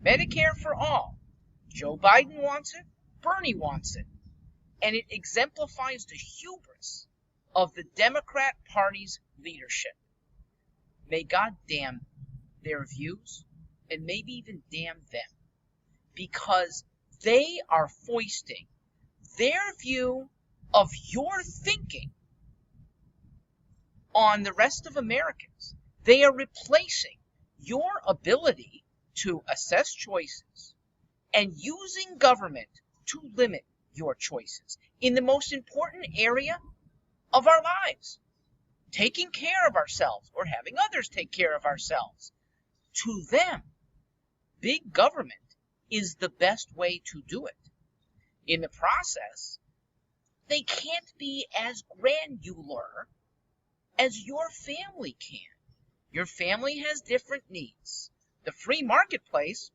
Medicare for all. Joe Biden wants it. Bernie wants it. And it exemplifies the hubris of the Democrat Party's leadership. May God damn their views, and maybe even damn them, because they are foisting their view of your thinking on the rest of Americans. They are replacing your ability to assess choices and using government to limit your choices in the most important area of our lives, taking care of ourselves or having others take care of ourselves. To them, big government is the best way to do it. In the process, they can't be as granular as your family can. Your family has different needs. The free marketplace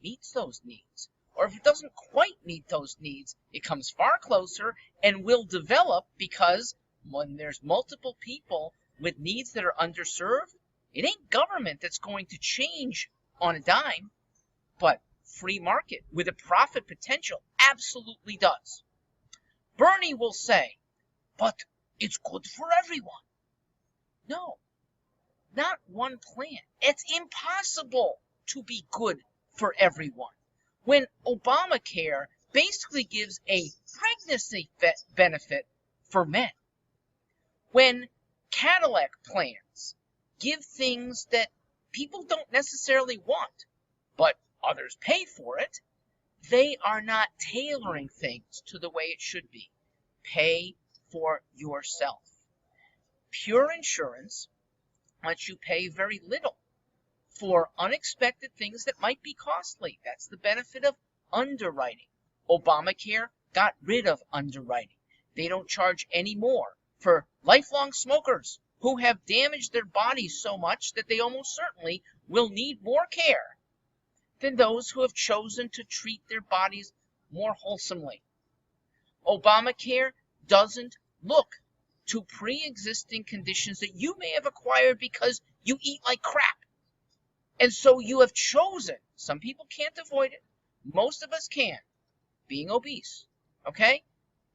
meets those needs. Or if it doesn't quite meet those needs, it comes far closer and will develop, because when there's multiple people with needs that are underserved, it ain't government that's going to change on a dime, but free market with a profit potential absolutely does. Bernie will say, but it's good for everyone. No, not one plan. It's impossible to be good for everyone. When Obamacare basically gives a pregnancy benefit for men, when Cadillac plans give things that people don't necessarily want, but others pay for it, they are not tailoring things to the way it should be. Pay for yourself. Pure insurance lets you pay very little for unexpected things that might be costly. That's the benefit of underwriting. Obamacare got rid of underwriting. They don't charge any more for lifelong smokers who have damaged their bodies so much that they almost certainly will need more care than those who have chosen to treat their bodies more wholesomely. Obamacare doesn't look to pre-existing conditions that you may have acquired because you eat like crap. And so you have chosen, some people can't avoid it, most of us can, being obese, okay?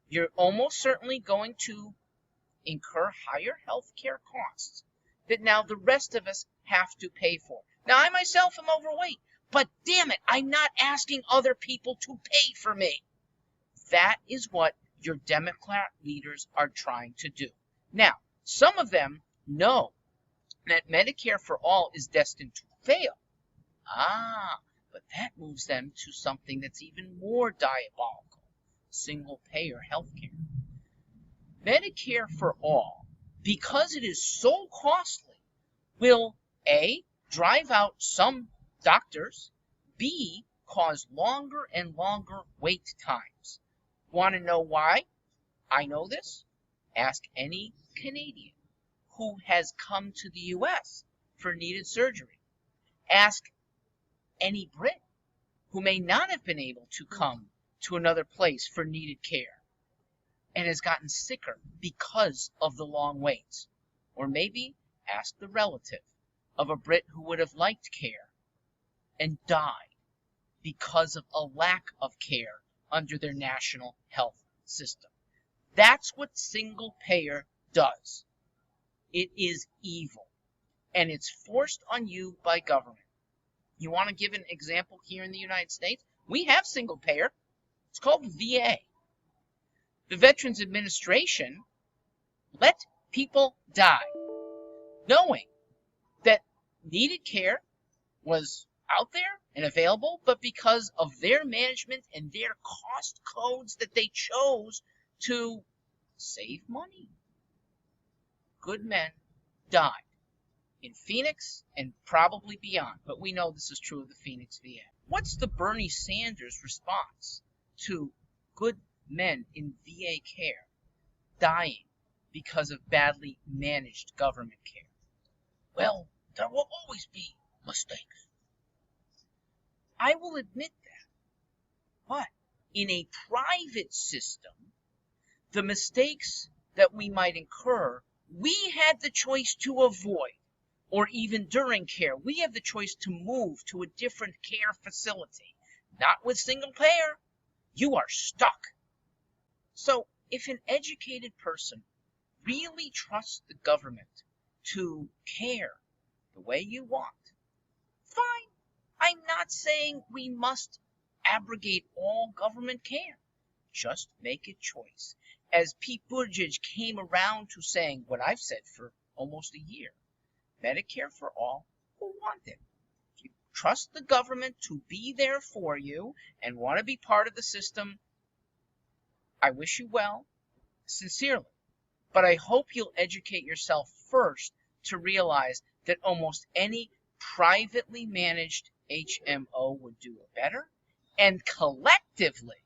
You're almost certainly going to incur higher health care costs that now the rest of us have to pay for. Now, I myself am overweight, but damn it, I'm not asking other people to pay for me. That is what your Democrat leaders are trying to do. Now, some of them know that Medicare for all is destined to fail. But that moves them to something that's even more diabolical: single-payer health care. Medicare for all, because it is so costly, will A, drive out some doctors, B, cause longer and longer wait times. Want to know why I know this? Ask any Canadian who has come to the U.S. for needed surgery. Ask any Brit who may not have been able to come to another place for needed care and has gotten sicker because of the long waits. Or maybe ask the relative of a Brit who would have liked care and died because of a lack of care under their national health system. That's what single payer does. It is evil, and it's forced on you by government. You want to give an example here in the United States? We have single payer. It's called VA. The Veterans Administration let people die, knowing that needed care was out there and available, but because of their management and their cost codes that they chose to save money, good men died in Phoenix and probably beyond, but we know this is true of the Phoenix VA. What's the Bernie Sanders response to good men in VA care dying because of badly managed government care? Well, there will always be mistakes. I will admit that. But in a private system, the mistakes that we might incur, we had the choice to avoid. or even during care, we have the choice to move to a different care facility. Not with single payer. You are stuck. So if an educated person really trusts the government to care the way you want, fine. I'm not saying we must abrogate all government care. Just make a choice. As Pete Buttigieg came around to saying what I've said for almost a year, Medicare for all who want it. If you trust the government to be there for you and want to be part of the system, I wish you well, sincerely. But I hope you'll educate yourself first to realize that almost any privately managed HMO would do it better. And collectively,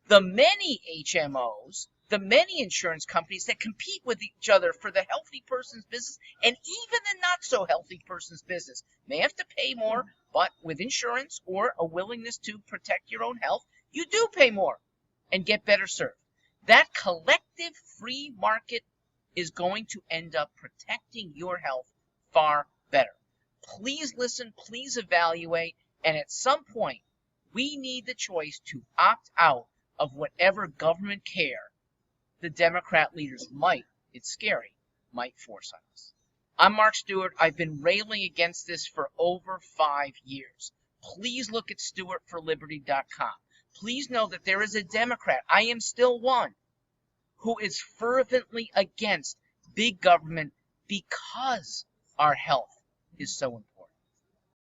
the many HMOs, the many insurance companies that compete with each other for the healthy person's business and even the not so healthy person's business may have to pay more, but with insurance or a willingness to protect your own health, you do pay more and get better served. That collective free market is going to end up protecting your health far better. Please listen, please evaluate, and at some point, we need the choice to opt out of whatever government care the Democrat leaders it's scary, might force on us. I'm Mark Stewart. I've been railing against this for over 5 years. Please look at stewartforliberty.com. Please know that there is a Democrat, I am still one, who is fervently against big government because our health is so important.